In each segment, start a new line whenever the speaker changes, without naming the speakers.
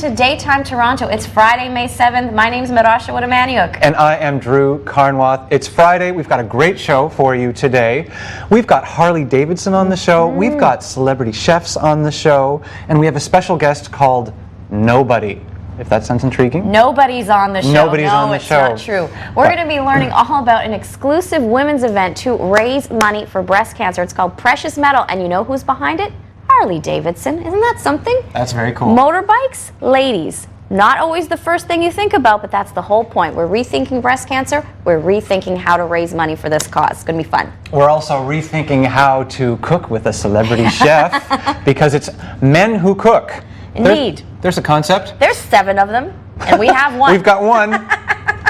to Daytime Toronto. It's Friday, May 7th. My name's Marasha Wadamaniuk.
And I am Drew Carnwath. It's Friday. We've got a great show for you today. We've got Harley Davidson on the show. We've got celebrity chefs on the show. And we have a special guest called Nobody. If that sounds intriguing.
Nobody's on the show.
Nobody's on the show.
No, it's not true. We're going to be learning all about an exclusive women's event to raise money for breast cancer. It's called Precious Metal. And you know who's behind it? Harley Davidson. Isn't that something?
That's very cool.
Motorbikes, ladies. Not always the first thing you think about, but that's the whole point. We're rethinking breast cancer. We're rethinking how to raise money for this cause. It's going to be fun.
We're also rethinking how to cook with a celebrity chef because it's men who cook.
Indeed.
There's a concept.
There's 7 of them, and we have one.
We've got one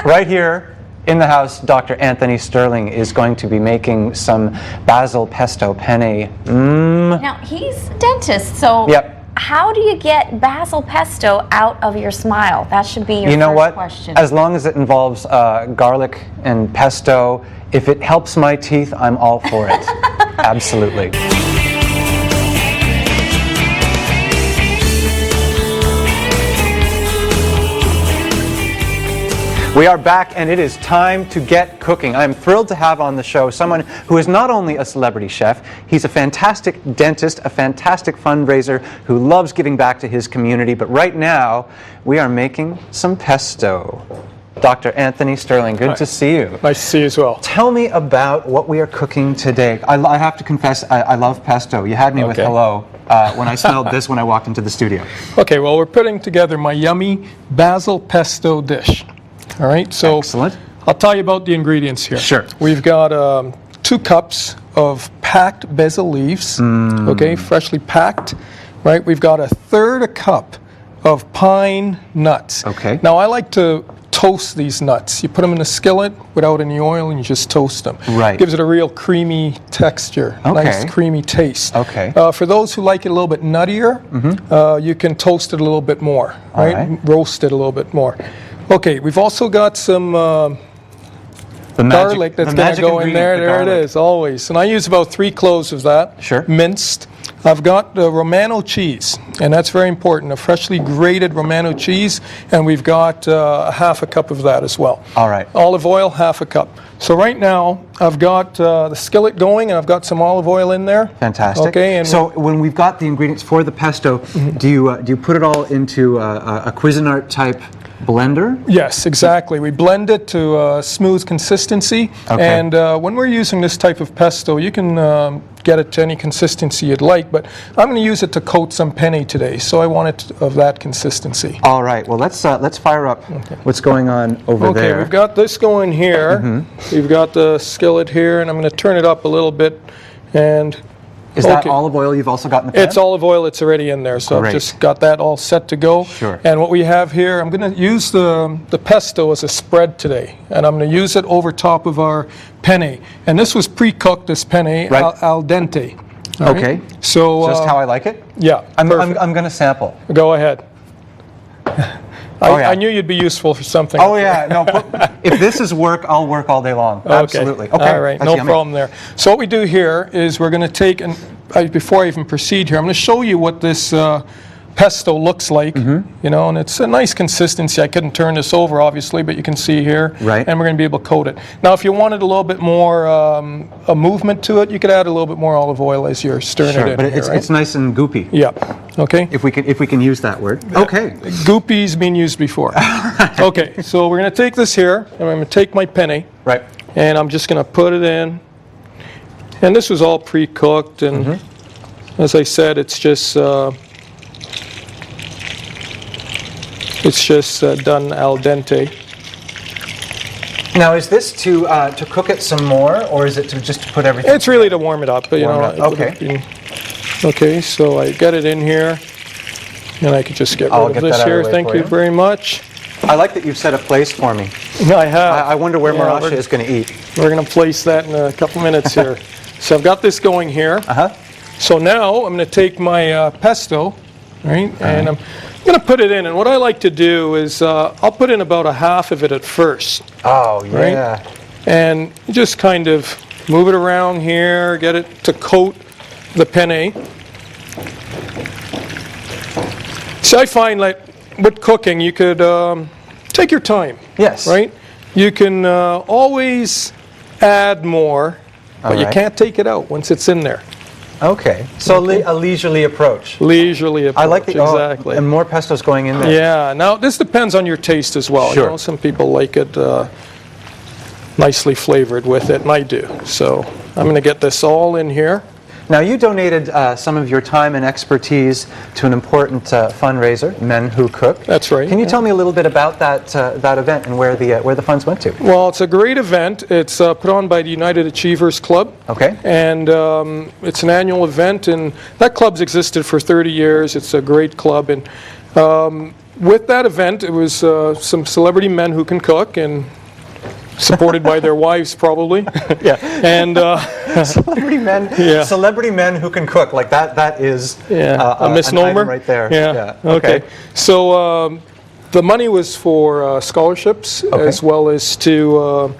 right here in the house. Dr. Anthony Sterling is going to be making some basil pesto penne.
Now, he's a dentist, so how do you get basil pesto out of your smile? That should be your first question.
As long as it involves garlic and pesto, if it helps my teeth, I'm all for it. Absolutely. We are back, and it is time to get cooking. I'm thrilled to have on the show someone who is not only a celebrity chef, he's a fantastic dentist, a fantastic fundraiser who loves giving back to his community. But right now, we are making some pesto. Dr. Anthony Sterling, good to see you.
Nice to see you as well.
Tell me about what we are cooking today. I have to confess, I love pesto. You had me with hello when I smelled this when I walked into the studio.
Okay, well, we're putting together my yummy basil pesto dish. All right, so
excellent.
I'll tell you about the ingredients here.
Sure.
We've got 2 cups of packed basil leaves, okay, freshly packed, right? We've got 1/3 cup of pine nuts.
Okay.
Now, I like to toast these nuts. You put them in a skillet without any oil and you just toast them.
Right.
Gives it a real creamy texture, nice creamy taste.
Okay.
For those who like it a little bit nuttier, you can toast it a little bit more, right? Roast it a little bit more. Okay, we've also got some garlic that's going to go in there. There it is, always. And I use about 3 cloves of that, minced. I've got the Romano cheese, and that's very important, a freshly grated Romano cheese, and we've got 1/2 cup of that as well.
All right.
Olive oil, 1/2 cup. So right now, I've got the skillet going, and I've got some olive oil in there.
Fantastic.
Okay. And
so when we've got the ingredients for the pesto, do you put it all into a Cuisinart type blender?
Yes, exactly. We blend it to a smooth consistency, and when we're using this type of pesto, you can get it to any consistency you'd like, but I'm going to use it to coat some penne today, so I want it of that consistency.
All right. Well, let's fire up what's going on over there.
Okay, we've got this going here. We've got the skillet here, and I'm going to turn it up a little bit, and
is that olive oil you've also got in the pan?
It's olive oil. It's already in there, so I've just got that all set to go.
Sure.
And what we have here, I'm going to use the pesto as a spread today, and I'm going to use it over top of our penne. And this was pre-cooked, this penne, al dente.
Okay.
So
just how I like it?
Yeah.
I'm going to sample.
Go ahead. I knew you'd be useful for something.
Oh yeah, no. If this is work, I'll work all day long. Absolutely. Okay.
All right, no problem there. So what we do here is we're going to take, and before I even proceed here, I'm going to show you what this pesto looks like. You know, and it's a nice consistency. I couldn't turn this over, obviously, but you can see here.
Right.
And we're going to be able to coat it. Now, if you wanted a little bit more a movement to it, you could add a little bit more olive oil as you're stirring it in.
But it's nice and goopy.
Yeah. Okay.
If we can use that word. Okay.
Goopy's been used before. Okay. So we're going to take this here, and I'm going to take my penne.
Right.
And I'm just going to put it in. And this was all pre-cooked, and as I said, it's just done al dente.
Now, is this to cook it some more, or is it to just put everything?
It's really to warm it up. But,
Okay.
Okay, so I got it in here, and I could just get rid of this here. Thank you very much.
I like that you've set a place for me.
I have.
I wonder where Marasha is going to eat.
We're going to place that in a couple minutes here. So I've got this going here. So now I'm going to take my pesto, right, and I'm going to put it in. And what I like to do is I'll put in about 1/2 of it at first.
Oh, yeah.
Right? And just kind of move it around here, get it to coat the penne. So I find like with cooking, you could take your time.
Yes.
Right? You can always add more, but you
right.
can't take it out once it's in there.
Okay. So a leisurely approach.
Leisurely approach.
I like the
exactly.
and more pesto's going in there.
Yeah. Now this depends on your taste as well.
Sure.
You know, some people like it nicely flavored with it, and I do. So I'm going to get this all in here.
Now, you donated some of your time and expertise to an important fundraiser, Men Who Cook.
That's right.
Can you tell me a little bit about that event and where the funds went to?
Well, it's a great event. It's put on by the United Achievers Club.
Okay.
And it's an annual event, and that club's existed for 30 years. It's a great club. And with that event, it was some celebrity men who can cook, and supported by their wives, probably.
Yeah.
And
celebrity men who can cook, like that is
a misnomer
an item right there.
Yeah. Okay. So the money was for scholarships, as well as to.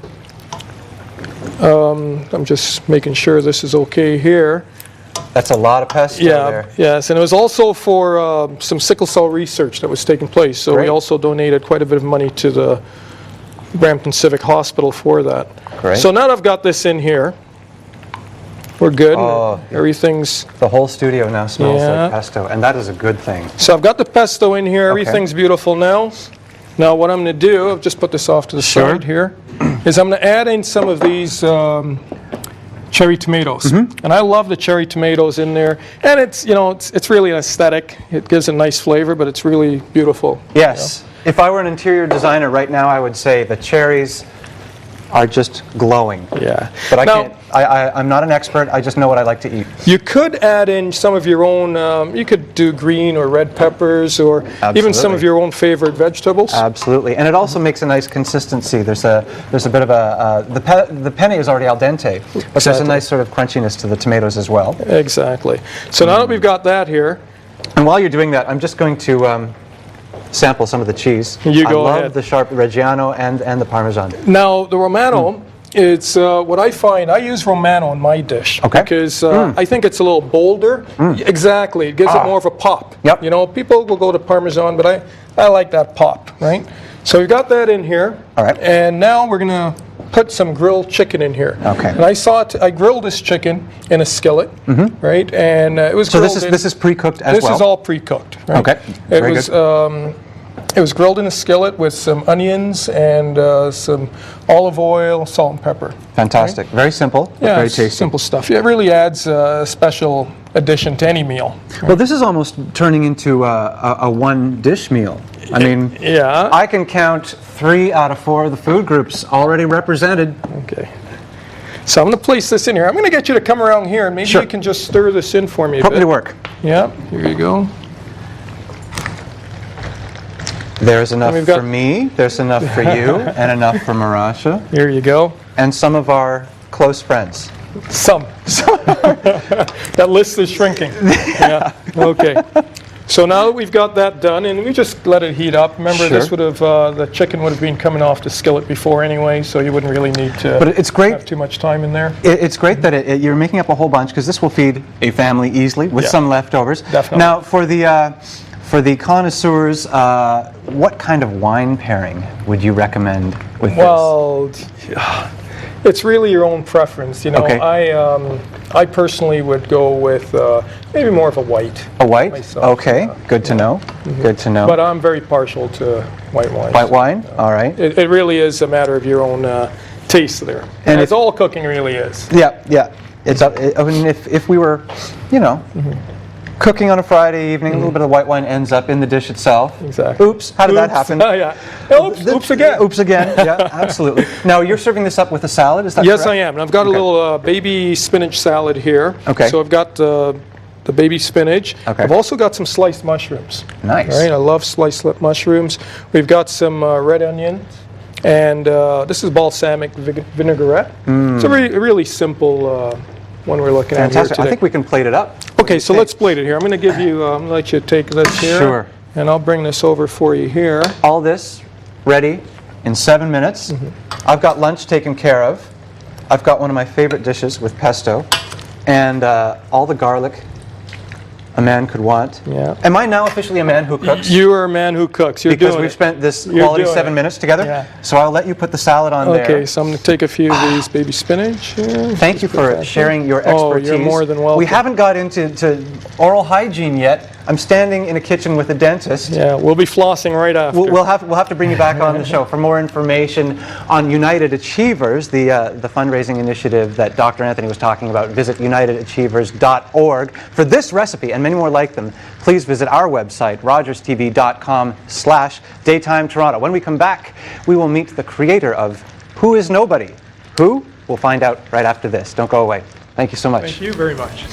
I'm just making sure this is okay here.
That's a lot of pesto there.
Yes, and it was also for some sickle cell research that was taking place. So
Great.
we also donated quite a bit of money to the Brampton Civic Hospital for that.
Great.
So now that I've got this in here, we're good.
Oh.
Everything's.
The whole studio now smells
Yeah.
like pesto, and that is a good thing.
So I've got the pesto in here. Everything's beautiful now. Now what I'm going to do, I've just put this off to the side here, is I'm going to add in some of these cherry tomatoes. And I love the cherry tomatoes in there. And it's really an aesthetic. It gives a nice flavor, but it's really beautiful.
Yes. If I were an interior designer right now, I would say the cherries are just glowing.
Yeah.
But
Now-
I'm not an expert. I just know what I like to eat.
You could add in some of your own, you could do green or red peppers, or even some
Absolutely.
of your own favorite vegetables.
Absolutely, and it also makes a nice consistency. There's a bit of the penne is already al dente, but there's a
Exactly.
nice sort of crunchiness to the tomatoes as well.
Exactly. So now that we've got that here,
And while you're doing that, I'm just going to sample some of the cheese.
You go
I love
ahead.
the sharp Reggiano and the Parmesan.
now the Romano, it's what I find, I use Romano in my dish.
Okay.
Because I think it's a little bolder. Exactly. It gives it more of a pop.
Yep.
You know, people will go to Parmesan, but I like that pop, right? So we've got that in here.
All right.
And now we're going to put some grilled chicken in here.
Okay.
And I grilled this chicken in a skillet, right? And it was
So
grilled
this is pre-cooked as well.
This is all pre-cooked. Right?
Okay.
It
Very
was
good.
it was grilled in a skillet with some onions and some olive oil, salt and pepper.
Fantastic. Very simple, but
Yeah,
very
it's
tasty.
simple stuff. It really adds a special addition to any meal.
Well, this is almost turning into a one-dish meal. I mean,
Yeah.
I can count 3 out of 4 of the food groups already represented.
Okay. So I'm going to place this in here. I'm going to get you to come around here, and maybe
Sure.
you can just stir this in for me a
Put me
bit.
to work.
Yeah, here you go.
There's enough
we've got-
for me, there's enough for you, and enough for Marasha,
Here you go.
and some of our close friends.
Some. That list is shrinking. Yeah. Okay. So now that we've got that done, and we just let it heat up. Remember,
Sure.
this would have the chicken would have been coming off the skillet before anyway, so you wouldn't really need to
But it's great.
have too much time in there.
It's great that you're making up a whole bunch, because this will feed a family easily with
Yeah.
some leftovers.
Definitely.
Now, for the connoisseurs, what kind of wine pairing would you recommend with
Well, it's really your own preference. You know,
Okay.
I personally would go with maybe more of a white.
this? A white?
myself,
Okay, good to know. Good to know.
But I'm very partial to white wines.
White wine? All right.
It really is a matter of your own taste there.
And
As all cooking really is.
Yeah, yeah. It's up. I mean, if we were, cooking on a Friday evening, a little bit of white wine ends up in the dish itself.
Exactly.
Oops, how did that happen?
Oh, yeah. Oops again.
Oops again. Yeah, absolutely. Now you're serving this up with a salad, is that
Yes,
correct?
I am. And I've got a
Okay.
little baby spinach salad here.
Okay.
So I've got the baby spinach.
Okay.
I've also got some sliced mushrooms.
Nice.
All right, I love sliced mushrooms. We've got some red onions. And this is balsamic vinaigrette. It's a really simple one we're looking at here
Fantastic.
today.
I think we can plate it up.
Okay, so let's plate it here. I'm going to give you, I'm going to let you take this here.
Sure.
And I'll bring this over for you here.
All this ready in 7 minutes. I've got lunch taken care of. I've got one of my favorite dishes with pesto, and all the garlic a man could want.
Yeah.
Am I now officially a man who cooks?
You are a man who cooks. You're
Because
doing
we've
it.
spent this
You're
quality
doing
7
it.
minutes together.
Yeah.
So I'll let you put the salad on there.
Okay, so I'm going to take a few of these baby spinach here.
Thank you
Just put
for
that
sharing your
there.
expertise.
Oh, you're more than welcome.
We haven't got into oral hygiene yet. I'm standing in a kitchen with a dentist.
Yeah, we'll be flossing right after.
We'll have to bring you back on the show for more information on United Achievers, the fundraising initiative that Dr. Anthony was talking about. Visit unitedachievers.org. For this recipe and many more like them, please visit our website, rogerstv.com/Daytime Toronto. When we come back, we will meet the creator of Who is Nobody? Who? We'll find out right after this. Don't go away. Thank you so much.
Thank you very much.